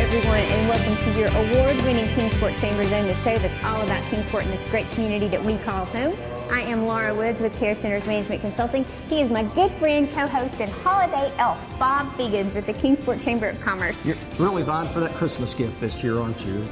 everyone, and welcome to your award-winning Kingsport Chamber Zone, the show that's all about Kingsport and this great community that we call home. I am Laura Woods with Care Centers Management Consulting. He is my good friend, co-host, and holiday elf, Bob Fegans with the Kingsport Chamber of Commerce. You're really vying for that Christmas gift this year, aren't you?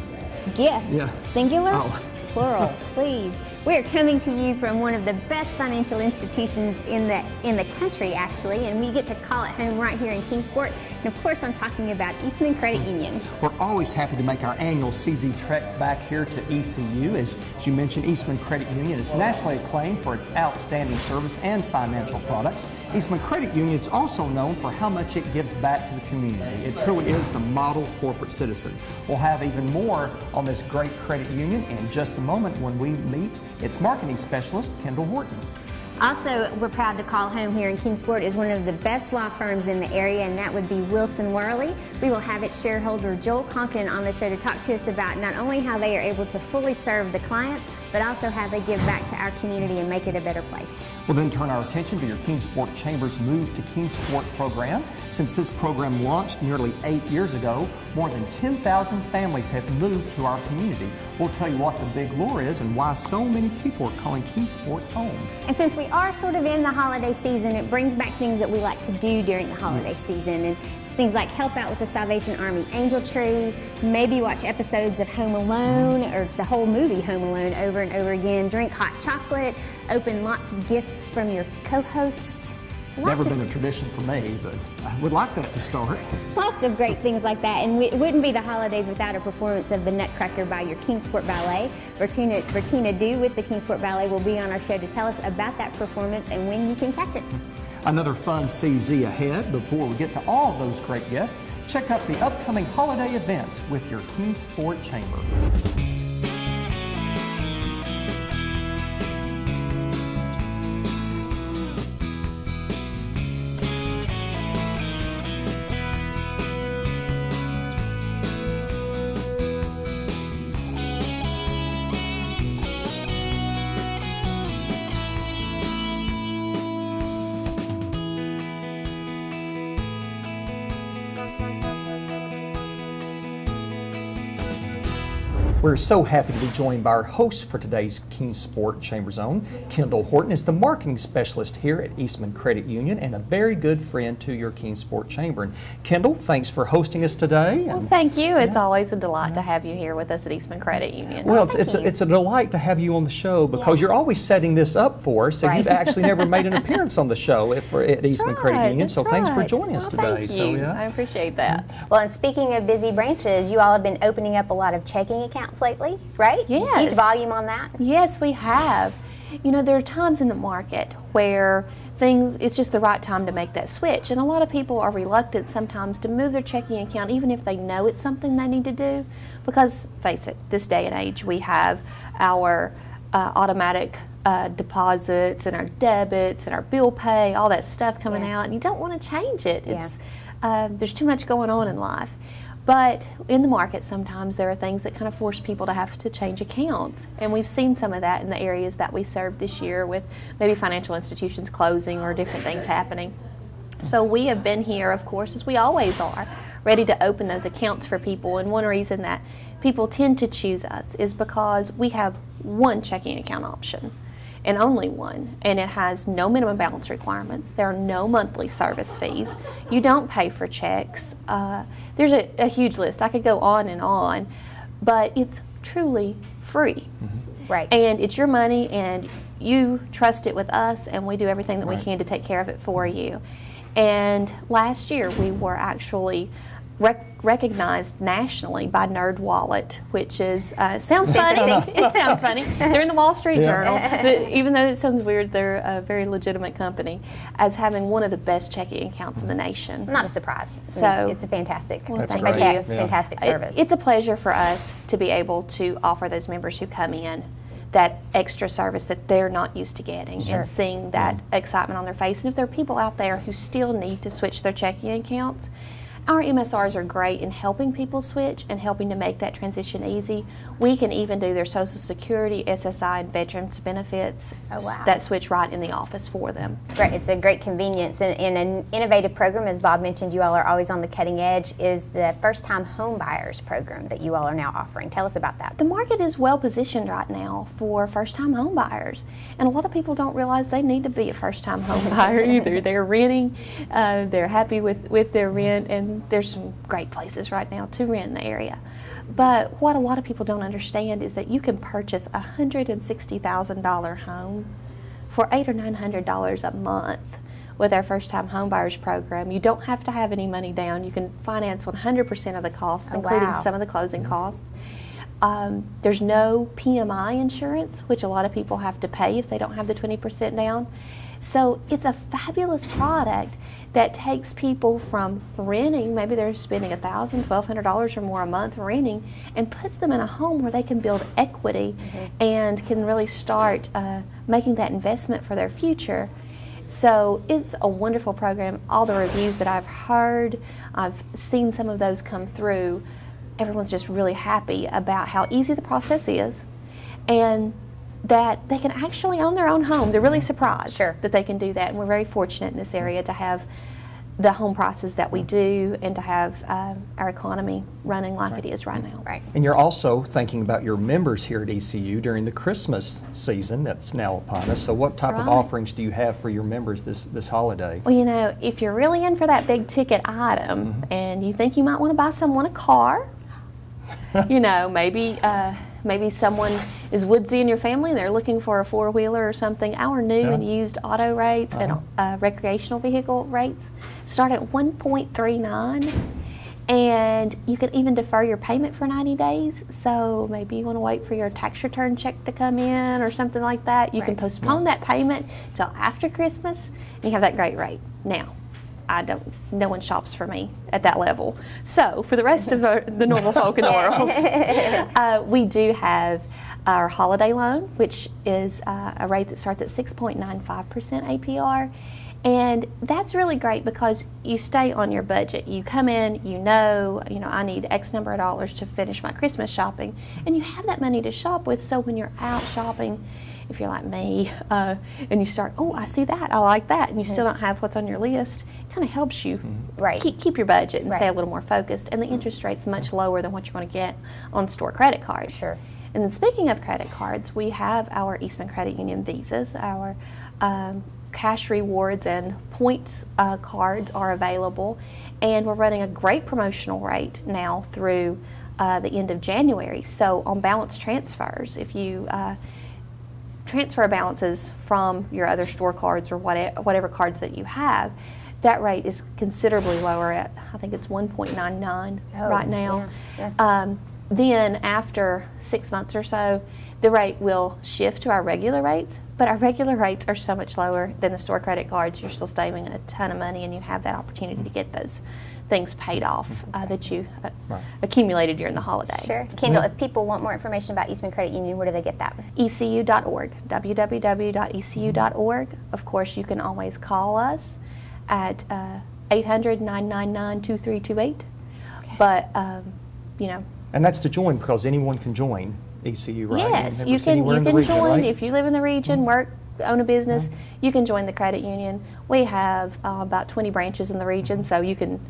Gift? Yeah. Singular? Oh. Plural, please. We're coming to you from one of the best financial institutions in the country, actually, and we get to call it home right here in Kingsport. And of course, I'm talking about Eastman Credit Union. We're always happy to make our annual CZ trek back here to ECU. As you mentioned, Eastman Credit Union is nationally acclaimed for its outstanding service and financial products. Eastman Credit Union is also known for how much it gives back to the community. It truly is the model corporate citizen. We'll have even more on this great credit union in just a moment when we meet its marketing specialist, Kendall Horton. Also, we're proud to call home here in Kingsport is one of the best law firms in the area, and that would be Wilson Worley. We will have its shareholder, Joel Conklin, on the show to talk to us about not only how they are able to fully serve the clients, but also how they give back to our community and make it a better place. We'll then turn our attention to your Kingsport Chamber's Move to Kingsport program. Since this program launched nearly 8 years ago, more than 10,000 families have moved to our community. We'll tell you what the big lure is and why so many people are calling Kingsport home. And since we are sort of in the holiday season, it brings back things that we like to do during the holiday season. And things like help out with the Salvation Army Angel Tree, maybe watch episodes of Home Alone or the whole movie Home Alone over and over again, drink hot chocolate, open lots of gifts from your co-host. It's never been a tradition for me, but I would like that to start. Lots of great things like that, and it wouldn't be the holidays without a performance of the Nutcracker by your Kingsport Ballet. Bertina Dew with the Kingsport Ballet will be on our show to tell us about that performance and when you can catch it. Another fun CZ ahead. Before we get to all of those great guests, check out the upcoming holiday events with your Kingsport Chamber. We're so happy to be joined by our host for today's Kingsport Chamber Zone. Kendall Horton is the marketing specialist here at Eastman Credit Union and a very good friend to your Kingsport Chamber. And Kendall, thanks for hosting us today. Well, thank you. It's always a delight to have you here with us at Eastman Credit Union. Well, it's a delight to have you on the show because you're always setting this up for us, and you've actually never made an appearance on the show at Eastman Credit Union. So thanks for joining us today. Thank you. I appreciate that. Well, and speaking of busy branches, you all have been opening up a lot of checking accounts lately, right? Yes. Huge volume on that? Yes, we have. You know, there are times in the market where it's just the right time to make that switch. And a lot of people are reluctant sometimes to move their checking account, even if they know it's something they need to do. Because, face it, this day and age, we have our automatic deposits and our debits and our bill pay, all that stuff coming out, and you don't want to change it. There's too much going on in life. But in the market, sometimes there are things that kind of force people to have to change accounts. And we've seen some of that in the areas that we serve this year with maybe financial institutions closing or different things happening. So we have been here, of course, as we always are, ready to open those accounts for people. And one reason that people tend to choose us is because we have one checking account option. And only one, and it has no minimum balance requirements. There are no monthly service fees. You don't pay for checks. There's a huge list. I could go on, but it's truly free. Mm-hmm. Right. And it's your money, and you trust it with us, and we do everything that we can to take care of it for you. And last year, we were actually recognized nationally by NerdWallet, which is sounds funny. It sounds funny. They're in the Wall Street Journal, but even though it sounds weird, they're a very legitimate company, as having one of the best checking accounts in the nation. Not a surprise. So it's a fantastic. Well, That's thank great. you. Fantastic service. It's a pleasure for us to be able to offer those members who come in that extra service that they're not used to getting, and seeing that excitement on their face. And if there are people out there who still need to switch their checking accounts, our MSRs are great in helping people switch and helping to make that transition easy. We can even do their Social Security, SSI, and Veterans benefits that switch right in the office for them. Right, it's a great convenience, and an innovative program, as Bob mentioned, you all are always on the cutting edge, is the first-time home buyers program that you all are now offering. Tell us about that. The market is well positioned right now for first-time home buyers, and a lot of people don't realize they need to be a first-time home buyer either. They're renting, they're happy with their rent, and there's some great places right now to rent in the area. But what a lot of people don't understand is that you can purchase a $160,000 home for $800 or $900 a month with our first-time homebuyers program. You don't have to have any money down. You can finance 100% of the cost, including some of the closing costs. There's no PMI insurance, which a lot of people have to pay if they don't have the 20% down. So it's a fabulous product that takes people from renting, maybe they're spending $1,000, $1,200 or more a month renting, and puts them in a home where they can build equity and can really start making that investment for their future. So it's a wonderful program. All the reviews that I've heard, I've seen some of those come through. Everyone's just really happy about how easy the process is, and that they can actually own their own home. They're really surprised that they can do that, and we're very fortunate in this area to have the home prices that we do and to have our economy running like it is right now. Right. And you're also thinking about your members here at ECU during the Christmas season that's now upon us. So what type of offerings do you have for your members this holiday? Well, you know, if you're really in for that big ticket item and you think you might want to buy someone a car, you know, maybe someone is woodsy in your family and they're looking for a four-wheeler or something. Our new and used auto rates and recreational vehicle rates start at 1.39, and you can even defer your payment for 90 days. So maybe you want to wait for your tax return check to come in or something like that. You can postpone that payment till after Christmas, and you have that great rate. Now, no one shops for me at that level. So for the rest of the normal folk in the world, we do have our holiday loan, which is a rate that starts at 6.95% APR. And that's really great because you stay on your budget. You come in, you know, I need X number of dollars to finish my Christmas shopping, and you have that money to shop with. So when you're out shopping, if you're like me, and you start, oh, I see that, I like that, and you still don't have what's on your list, it kind of helps you keep your budget and stay a little more focused. And the interest rate's much lower than what you're going to get on store credit cards. Sure. And then speaking of credit cards, we have our Eastman Credit Union Visas. Our cash rewards and points cards are available, and we're running a great promotional rate now through the end of January. So on balance transfers, if you transfer balances from your other store cards or whatever cards that you have, that rate is considerably lower at, I think it's 1.99 right now. Then after 6 months or so, the rate will shift to our regular rates, but our regular rates are so much lower than the store credit cards. You're still saving a ton of money, and you have that opportunity to get those things paid off that you accumulated during the holiday. Sure. Kendall, if people want more information about Eastman Credit Union, where do they get that? ECU.org, www.ecu.org. Of course, you can always call us at 800-999-2328. But, you know. And that's to join, because anyone can join ECU, right? Yes, you can join. If you live in the region, work, own a business, you can join the credit union. We have about 20 branches in the region, so you can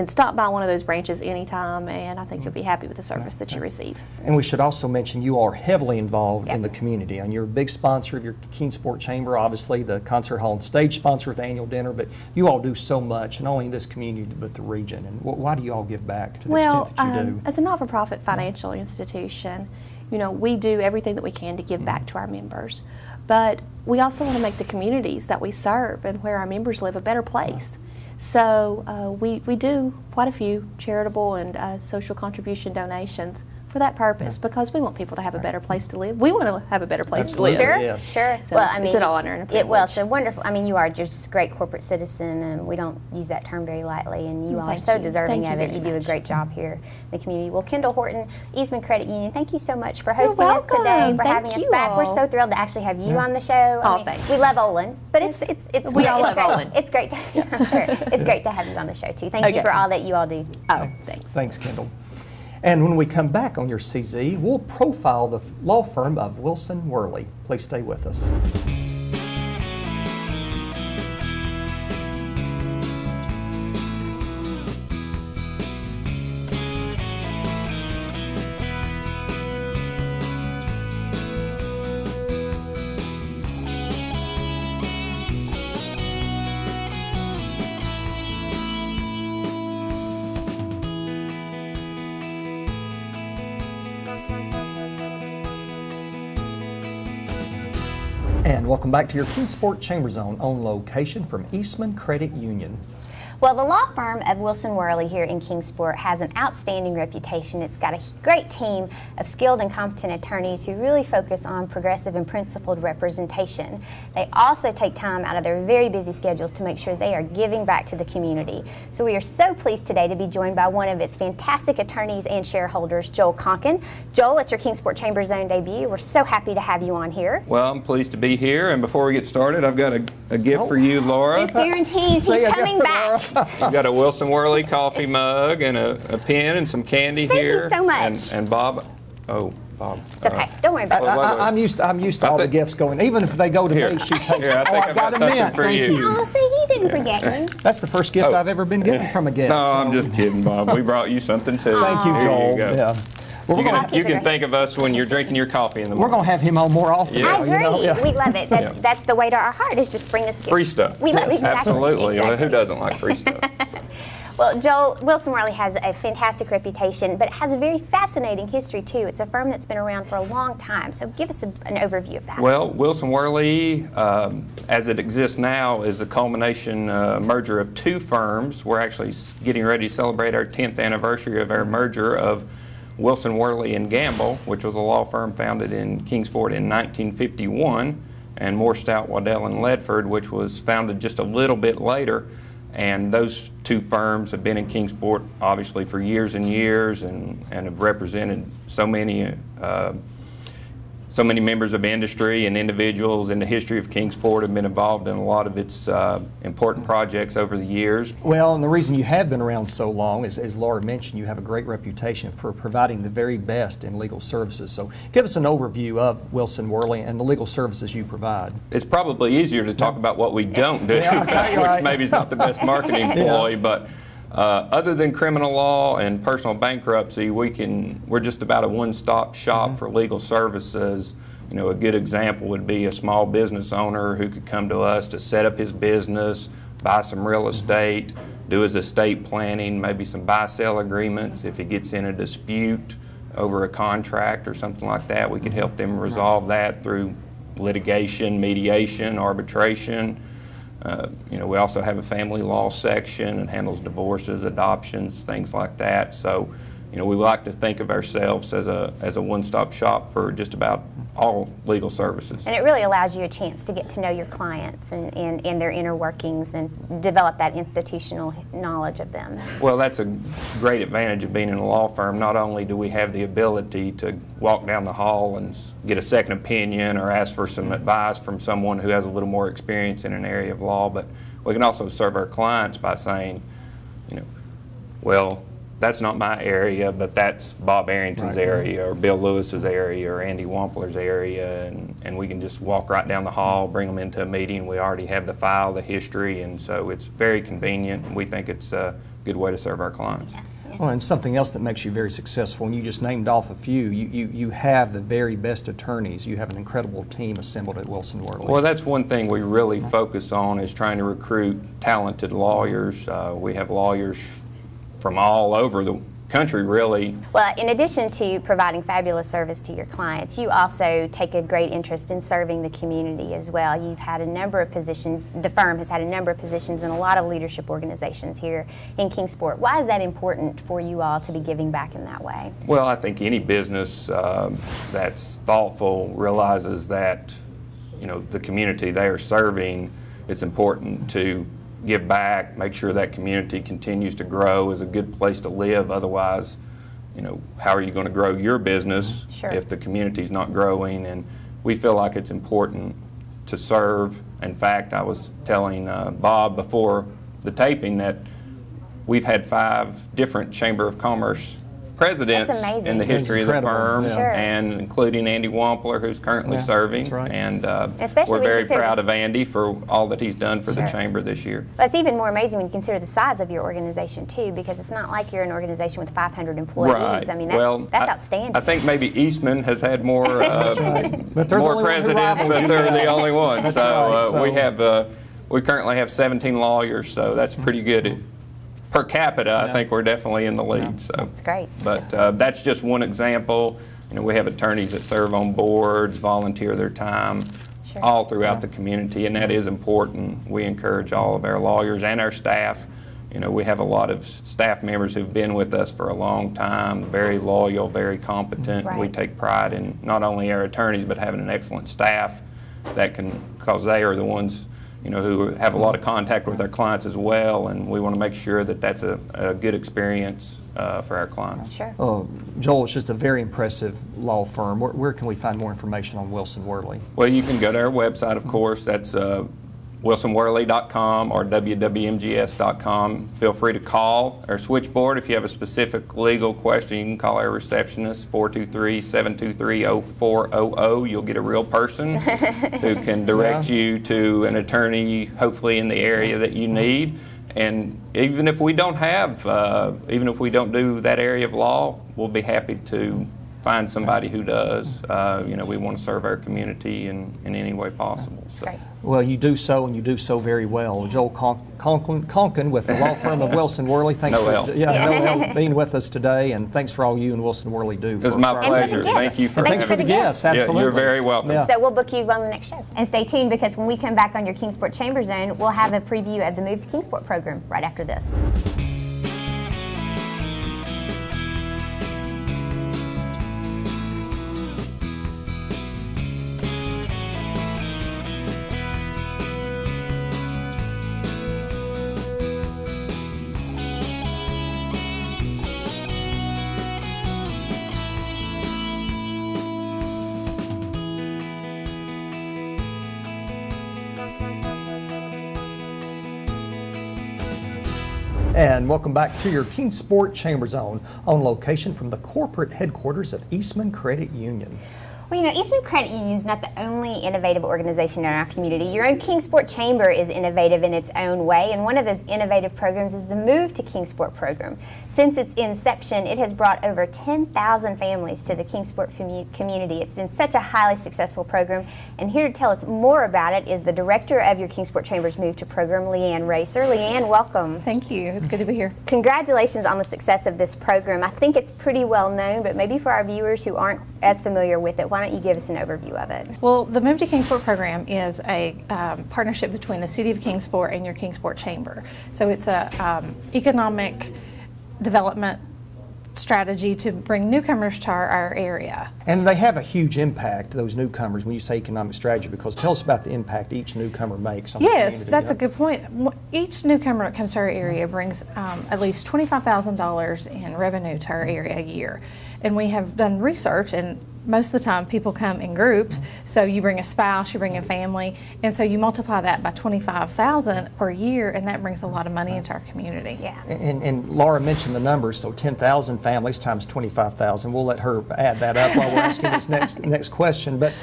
stop by one of those branches anytime, and I think you'll be happy with the service that you receive. And we should also mention you are heavily involved in the community, and you're a big sponsor of your Keene Sport Chamber, obviously the concert hall and stage sponsor of the annual dinner, but you all do so much, not only in this community but the region. And why do you all give back to the extent that you do? As a not-for-profit financial institution, you know, we do everything that we can to give back to our members. But we also want to make the communities that we serve and where our members live a better place. So we do quite a few charitable and social contribution donations for that purpose, because we want people to have a better place to live. We want to have a better place to live. Absolutely. Sure, Yes. sure. So it's an honor and a privilege. Well, it's a wonderful. I mean, you are just a great corporate citizen, and we don't use that term very lightly. And you all are Thank so you. deserving Thank of you it. very You do a much. great job here in the community. Well, Kendall Horton, Eastman Credit Union, thank you so much for hosting us welcome. today, for Thank having us you back. We're all. so thrilled to actually have you on the show. Oh, thanks. We love Olin, but it's We all love great. Olin. It's great. I'm sure. It's great to have you on the show too. Thank you Okay. for all that you all do. Oh, thanks. Thanks, Kendall. And when we come back on your CZ, we'll profile the law firm of Wilson Worley. Please stay with us. And welcome back to your Kingsport Chamber Zone on location from Eastman Credit Union. Well, the law firm of Wilson Worley here in Kingsport has an outstanding reputation. It's got a great team of skilled and competent attorneys who really focus on progressive and principled representation. They also take time out of their very busy schedules to make sure they are giving back to the community. So we are so pleased today to be joined by one of its fantastic attorneys and shareholders, Joel Conkin. Joel, it's your Kingsport Chamber Zone debut. We're so happy to have you on here. Well, I'm pleased to be here, and before we get started, I've got a gift for you, Laura. This guarantees Say he's a coming gift, back. You've got a Wilson Worley coffee mug and a pen and some candy Thank you here. so much. And Bob, Bob. It's okay. Don't worry about it. I'm used to all the think- gifts going. Even if they go to Here. me, she takes Here, I them. think I've I've got got a mint. something for Thank you. you. Oh, see, he didn't forget me. That's the first gift Oh. I've ever been given from a guest. No, I'm so- just kidding, Bob. We brought you something too. Thank you, Here Joel. you go. Yeah. Well, You we're can, gonna, you can think of us when you're drinking your coffee in the we're morning. going to have him on more often. Yeah. now, I you agree. know? Yeah. We love it. That's, Yeah. that's the way to our heart, is just bring us gifts. Free stuff. We love it. Exactly. Absolutely. Well, Exactly. who doesn't like free stuff? Well, Joel, Wilson Worley has a fantastic reputation, but it has a very fascinating history too. It's a firm that's been around for a long time. So give us an overview of that. Well, Wilson Worley, as it exists now, is a culmination merger of two firms. We're actually getting ready to celebrate our 10th anniversary of our merger of Wilson Worley and Gamble, which was a law firm founded in Kingsport in 1951, and Moore Stout Waddell and Ledford, which was founded just a little bit later. And those two firms have been in Kingsport obviously for years and years, and have represented so many members of industry and individuals in the history of Kingsport, have been involved in a lot of its important projects over the years. Well, and the reason you have been around so long is, as Laura mentioned, you have a great reputation for providing the very best in legal services. So give us an overview of Wilson Worley and the legal services you provide. It's probably easier to talk about what we don't do, Yeah, okay, which right. maybe is not the best marketing ploy, but other than criminal law and personal bankruptcy, we're just about a one-stop shop for legal services. You know, a good example would be a small business owner who could come to us to set up his business, buy some real estate, do his estate planning, maybe some buy-sell agreements. If he gets in a dispute over a contract or something like that, we could help them resolve that through litigation, mediation, arbitration. You know, we also have a family law section and handles divorces, adoptions, things like that. So, you know, we like to think of ourselves as a one-stop shop for just about all legal services. And it really allows you a chance to get to know your clients and their inner workings and develop that institutional knowledge of them. Well, that's a great advantage of being in a law firm. Not only do we have the ability to walk down the hall and get a second opinion or ask for some advice from someone who has a little more experience in an area of law, but we can also serve our clients by saying, you know, well, that's not my area, but that's Bob Arrington's area, or Bill Lewis's area, or Andy Wampler's area, and we can just walk right down the hall, bring them into a meeting. We already have the file, the history, and so it's very convenient, and we think it's a good way to serve our clients. Well, and something else that makes you very successful, and you just named off a few, you have the very best attorneys. You have an incredible team assembled at Wilson Worley. Well, that's one thing we really focus on, is trying to recruit talented lawyers. We have lawyers from all over country, really. Well, in addition to providing fabulous service to your clients, you also take a great interest in serving the community as well. You've had a number of positions, the firm has had a number of positions in a lot of leadership organizations here in Kingsport. Why is that important for you all to be giving back in that way? Well, I think any business that's thoughtful realizes that, the community they are serving, it's important to give back, make sure that community continues to grow, is a good place to live. Otherwise, how are you going to grow your business if the community's not growing? And we feel like it's important to serve. In fact, I was telling Bob before the taping that we've had 5 different Chamber of Commerce presidents in the history of the firm, and including Andy Wampler, who's currently serving. That's right. And Especially we're very proud of Andy for all that he's done for the Chamber this year. But it's even more amazing when you consider the size of your organization too, because it's not like you're an organization with 500 employees. Right. I mean, that's outstanding. I think maybe Eastman has had more But they're the more only one who presidents, rivals but you they're the now. only ones. That's So right. we currently have 17 lawyers, so that's pretty good. Per capita, I think we're definitely in the lead. So That's great. But that's just one example. We have attorneys that serve on boards, volunteer their time all throughout the community, and that is important. We encourage all of our lawyers and our staff. We have a lot of staff members who've been with us for a long time, very loyal, very competent. Right. We take pride in not only our attorneys, but having an excellent staff because they are the ones who have a lot of contact with our clients as well, and we want to make sure that that's a good experience for our clients. Sure. Joel, it's just a very impressive law firm. Where can we find more information on Wilson Worley? Well, you can go to our website, of course. That's wilsonworley.com or wwmgs.com. Feel free to call our switchboard if you have a specific legal question. You can call our receptionist, 423-723-0400. You'll get a real person who can direct you to an attorney, hopefully in the area that you need. And even if we don't do that area of law, we'll be happy to find somebody who does. We want to serve our community in any way possible. So. Great. Well, you do so, and you do so very well. Joel Conklin with the law firm of Wilson Worley. Thanks Noel. for Noel being with us today, and thanks for all you and Wilson Worley do. It was my pleasure. Thank you for Thanks for the gifts. Absolutely. You're very welcome. Yeah. So we'll book you on the next show. And stay tuned, because when we come back on your Kingsport Chamber Zone, we'll have a preview of the Move to Kingsport program right after this. And welcome back to your Kingsport Chamber Zone, on location from the corporate headquarters of Eastman Credit Union. Well, Eastman Credit Union is not the only innovative organization in our community. Your own Kingsport Chamber is innovative in its own way, and one of those innovative programs is the Move to Kingsport program. Since its inception, it has brought over 10,000 families to the Kingsport community. It's been such a highly successful program, and here to tell us more about it is the director of your Kingsport Chamber's Move to program, Leanne Racer. Leanne, welcome. Thank you. It's good to be here. Congratulations on the success of this program. I think it's pretty well known, but maybe for our viewers who aren't as familiar with it, why don't you give us an overview of it? Well, the Move to Kingsport program is a partnership between the City of Kingsport and your Kingsport Chamber. So it's a economic development strategy to bring newcomers to our area. And they have a huge impact, those newcomers, when you say economic strategy, because tell us about the impact each newcomer makes on the Yes, community. that's a good point. Each newcomer that comes to our area brings at least $25,000 in revenue to our area a year. And we have done research, and most of the time people come in groups, so you bring a spouse, you bring a family, and so you multiply that by $25,000 per year, and that brings a lot of money into our community. Yeah. And Laura mentioned the numbers, so 10,000 families times 25,000. We'll let her add that up while we're asking this next question. But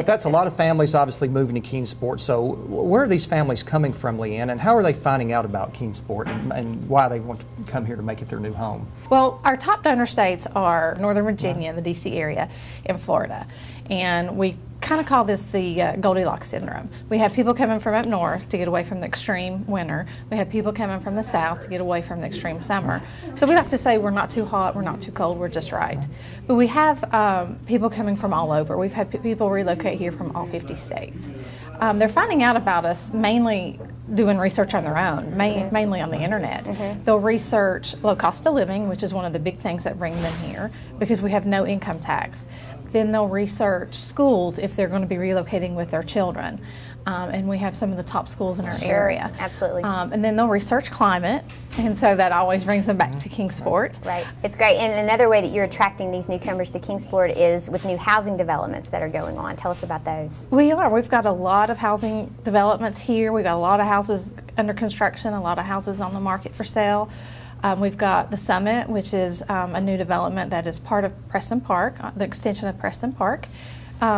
that's a lot of families obviously moving to Kingsport. So where are these families coming from, Leanne, and how are they finding out about Kingsport and why they want to come here to make it their new home? Well, our top donor states are Northern Virginia, the DC area, and Florida. And we kind of call this the Goldilocks syndrome. We have people coming from up north to get away from the extreme winter. We have people coming from the south to get away from the extreme summer. So we like to say we're not too hot, we're not too cold, we're just right. But we have people coming from all over. We've had people relocate here from all 50 states. They're finding out about us mainly doing research on their own, mainly on the internet. They'll research low cost of living, which is one of the big things that bring them here, because we have no income tax. Then they'll research schools if they're going to be relocating with their children. And we have some of the top schools in our area. Absolutely. And then they'll research climate, and so that always brings them back to Kingsport. Right. It's great. And another way that you're attracting these newcomers to Kingsport is with new housing developments that are going on. Tell us about those. We are. We've got a lot of housing developments here. We've got a lot of houses under construction, a lot of houses on the market for sale. We've got the Summit, which is a new development that is part of Preston Park, the extension of Preston Park.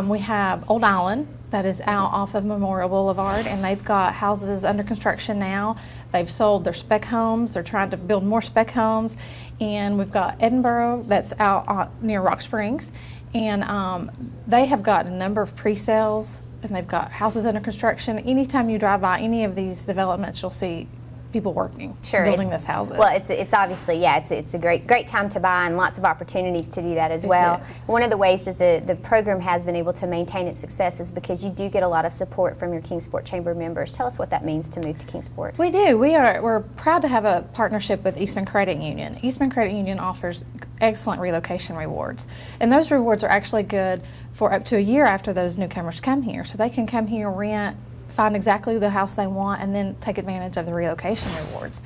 We have Old Island, that is out off of Memorial Boulevard, and they've got houses under construction now. They've sold their spec homes. They're trying to build more spec homes. And we've got Edinburgh, that's out near Rock Springs, and they have got a number of pre-sales, and they've got houses under construction. Anytime you drive by any of these developments, you'll see people working, building those houses. Well, it's obviously, it's a great time to buy, and lots of opportunities to do that as well. One of the ways that the program has been able to maintain its success is because you do get a lot of support from your Kingsport Chamber members. Tell us what that means to move to Kingsport. We do. We're proud to have a partnership with Eastman Credit Union. Eastman Credit Union offers excellent relocation rewards, and those rewards are actually good for up to a year after those newcomers come here. So they can come here, rent, find exactly the house they want, and then take advantage of the relocation rewards.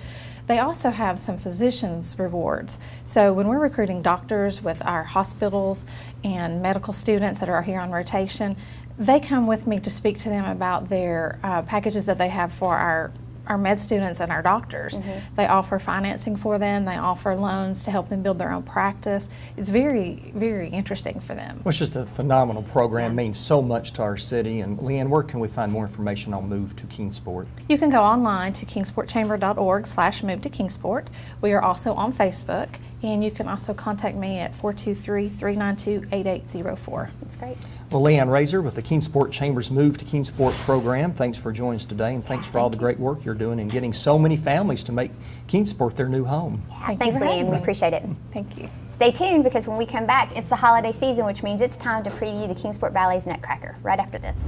They also have some physicians rewards. So when we're recruiting doctors with our hospitals and medical students that are here on rotation, they come with me to speak to them about their packages that they have for our med students and our doctors. They offer financing for them. They offer loans to help them build their own practice. It's very, very interesting for them. Well, it's just a phenomenal program. Means so much to our city. And Leanne, where can we find more information on Move to Kingsport? You can go online to kingsportchamber.org/move to Kingsport. We are also on Facebook, and you can also contact me at 423-392-8804. That's great. Well, Leanne Razor with the Kingsport Chamber's Move to Kingsport program, thanks for joining us today, and thanks for all the great work you're doing in getting so many families to make Kingsport their new home. Thanks, Leanne. We appreciate it. Thank you. Stay tuned, because when we come back, it's the holiday season, which means it's time to preview the Kingsport Ballet's Nutcracker right after this.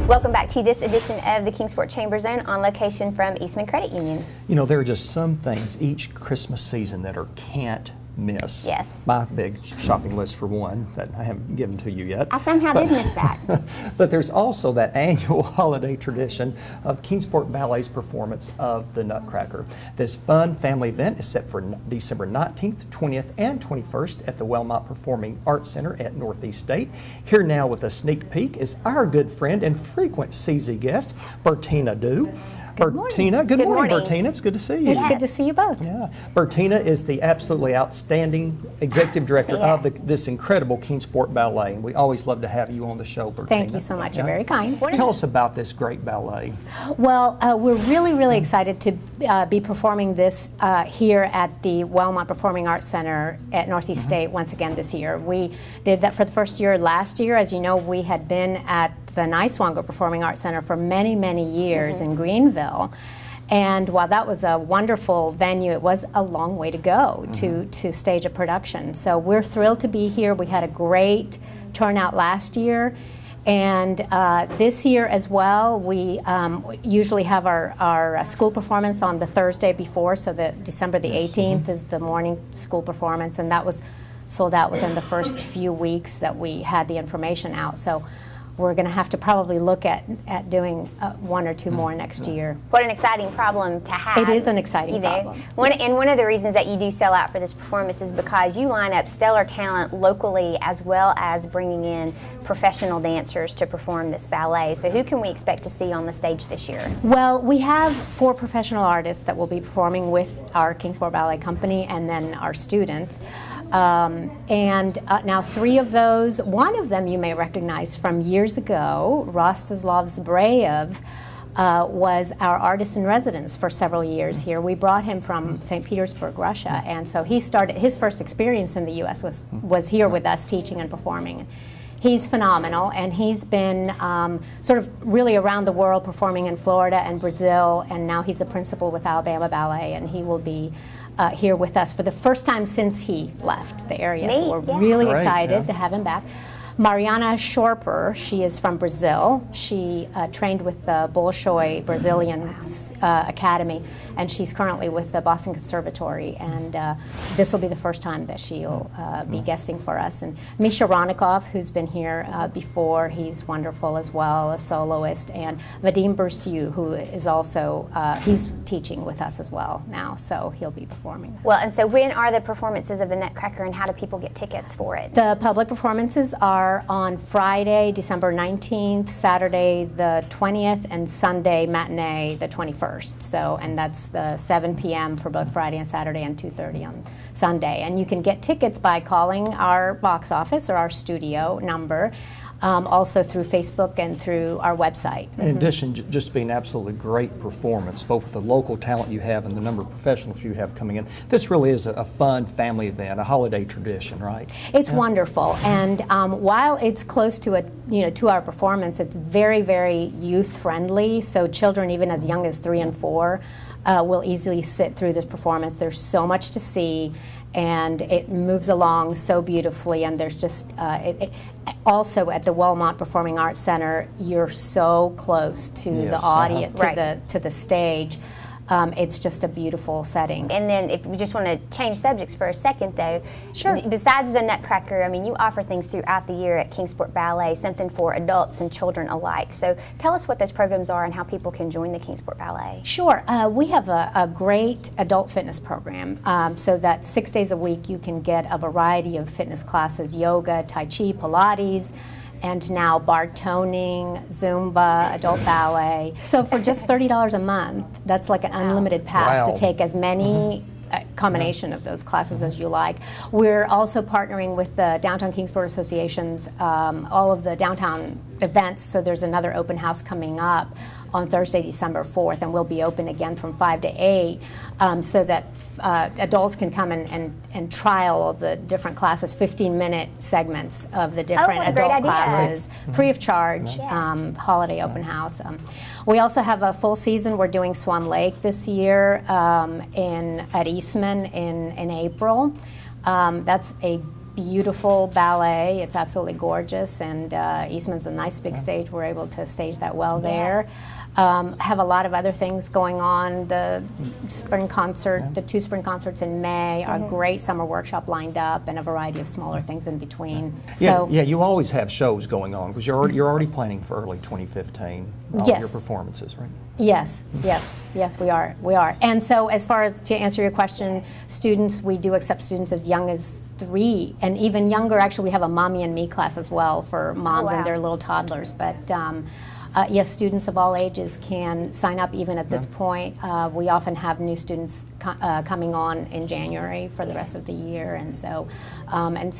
Welcome back to this edition of the Kingsport Chamber Zone, on location from Eastman Credit Union. You know, there are just some things each Christmas season that are can't miss. Yes. My big shopping list, for one, that I haven't given to you yet. I somehow did miss that. But there's also that annual holiday tradition of Kingsport Ballet's performance of the Nutcracker. This fun family event is set for December 19th, 20th, and 21st at the Wellmont Performing Arts Center at Northeast State. Here now with a sneak peek is our good friend and frequent CZ guest, Bertina Dew. Bertina, good morning, Bertina. It's good to see you. It's good to see you both. Yeah, Bertina is the absolutely outstanding executive director of this incredible Kingsport Ballet, and we always love to have you on the show, Bertina. Thank you so much. You're very kind. Tell us about this great ballet. Well, we're really excited to be performing this here at the Wellmont Performing Arts Center at Northeast State once again this year. We did that for the first year last year. As you know, we had been at the Niswonger Performing Arts Center for many years in Greenville. And while that was a wonderful venue, it was a long way to go to stage a production. So we're thrilled to be here. We had a great turnout last year. And this year as well, we usually have our school performance on the Thursday before, so that December the 18th is the morning school performance, and that was sold out within the first few weeks that we had the information out. So we're going to have to probably look at doing one or two more next year. What an exciting problem to have. It is an exciting problem. And one of the reasons that you do sell out for this performance is because you line up stellar talent locally as well as bringing in professional dancers to perform this ballet. So who can we expect to see on the stage this year? Well, we have 4 professional artists that will be performing with our Kingsport Ballet Company and then our students. Now 3 of those, one of them you may recognize from years ago, Rostislav Zbreyev, was our artist in residence for several years here. We brought him from St. Petersburg, Russia, and so he started, his first experience in the U.S. was here with us teaching and performing. He's phenomenal, and he's been sort of really around the world performing in Florida and Brazil, and now he's a principal with Alabama Ballet, and he will be here with us for the first time since he left the area. So we're really excited to have him back. Mariana Schorper, she is from Brazil. She trained with the Bolshoi Brazilian Academy, and she's currently with the Boston Conservatory, and this will be the first time that she'll be guesting for us. And Misha Ronikov, who's been here before, he's wonderful as well, a soloist, and Vadim Bursiu, who is also, he's teaching with us as well now, so he'll be performing. Well, and so when are the performances of the Nutcracker, and how do people get tickets for it? The public performances are on Friday, December 19th, Saturday the 20th, and Sunday matinee the 21st. So, and that's the 7 p.m. for both Friday and Saturday, and 2:30 on Sunday. And you can get tickets by calling our box office or our studio number, also through Facebook and through our website. In addition, just being absolutely great performance, both with the local talent you have and the number of professionals you have coming in. This really is a fun family event, a holiday tradition, right? It's wonderful, and while it's close to a 2-hour performance, it's very, very youth friendly. So children, even as young as 3 and 4, will easily sit through this performance. There's so much to see, and it moves along so beautifully, and there's just also at the Wellmont Performing Arts Center, you're so close to the audience, to the stage. It's just a beautiful setting. And then if we just want to change subjects for a second though, sure. Besides the Nutcracker, I mean, you offer things throughout the year at Kingsport Ballet, something for adults and children alike. So tell us what those programs are and how people can join the Kingsport Ballet. Sure. We have a great adult fitness program, so that 6 days a week you can get a variety of fitness classes: yoga, Tai Chi, Pilates, and now bar toning, Zumba, adult ballet. So for just $30 a month, that's like an unlimited pass to take as many combination of those classes as you like. We're also partnering with the Downtown Kingsport Association's all of the downtown events, so there's another open house coming up on Thursday, December 4th, and we'll be open again from 5 to 8, so that adults can come and trial all the different classes, 15-minute segments of the different adult classes, free of charge, holiday open house. We also have a full season. We're doing Swan Lake this year at Eastman in April. That's a beautiful ballet. It's absolutely gorgeous, and Eastman's a nice big stage. We're able to stage that well there. Have a lot of other things going on. The spring concert, the 2 spring concerts in May, a great summer workshop lined up, and a variety of smaller things in between. Yeah, you always have shows going on because you're already planning for early 2015. All your performances, right? Yes, we are. And so, as far as to answer your question, students, we do accept students as young as 3, and even younger. Actually, we have a Mommy and Me class as well for moms and their little toddlers. But yes, students of all ages can sign up even at this point. We often have new students coming on in January for the rest of the year, and so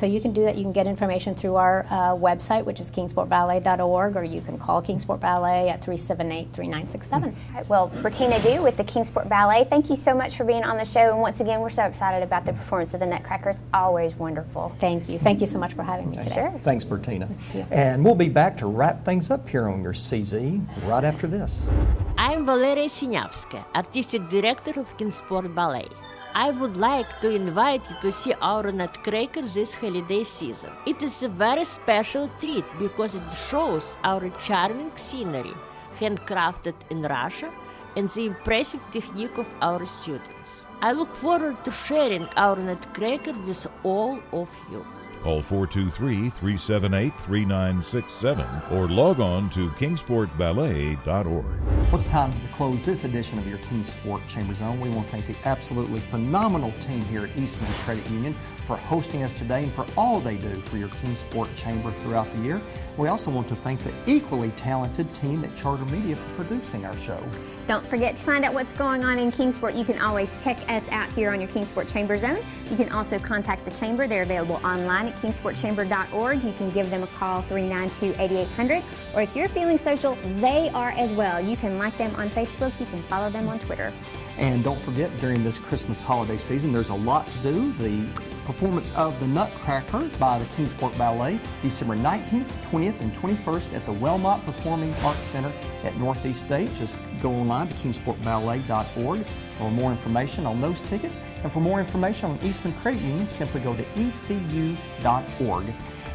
you can do that. You can get information through our website, which is kingsportballet.org, or you can call Kingsport Ballet at 378-3967. Well, Bertina Du with the Kingsport Ballet, thank you so much for being on the show, and once again, we're so excited about the performance of the Nutcracker. It's always wonderful. Thank you. Thank you so much for having me today. Sure. Thanks, Bertina. And we'll be back to wrap things up here on your CZ right after this. I'm Valeria Sinyavska, Artistic Director of Kingsport Ballet. I would like to invite you to see our Nutcracker this holiday season. It is a very special treat because it shows our charming scenery, handcrafted in Russia, and the impressive technique of our students. I look forward to sharing our Nutcracker with all of you. Call 423-378-3967 or log on to kingsportballet.org. Well, it's time to close this edition of your Kingsport Chamber Zone. We want to thank the absolutely phenomenal team here at Eastman Credit Union for hosting us today and for all they do for your Kingsport Chamber throughout the year. We also want to thank the equally talented team at Charter Media for producing our show. Don't forget to find out what's going on in Kingsport. You can always check us out here on your Kingsport Chamber Zone. You can also contact the Chamber. They're available online at kingsportchamber.org. You can give them a call, 392-8800. Or if you're feeling social, they are as well. You can like them on Facebook. You can follow them on Twitter. And don't forget, during this Christmas holiday season, there's a lot to do. The performance of The Nutcracker by the Kingsport Ballet, December 19th, 20th, and 21st at the Wellmont Performing Arts Center at Northeast State. Just go online to kingsportballet.org for more information on those tickets. And for more information on Eastman Credit Union, simply go to ecu.org.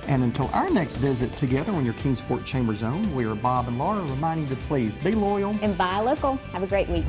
And until our next visit together on your Kingsport Chamber Zone, we are Bob and Laura reminding you to please be loyal And buy local. Have a great week.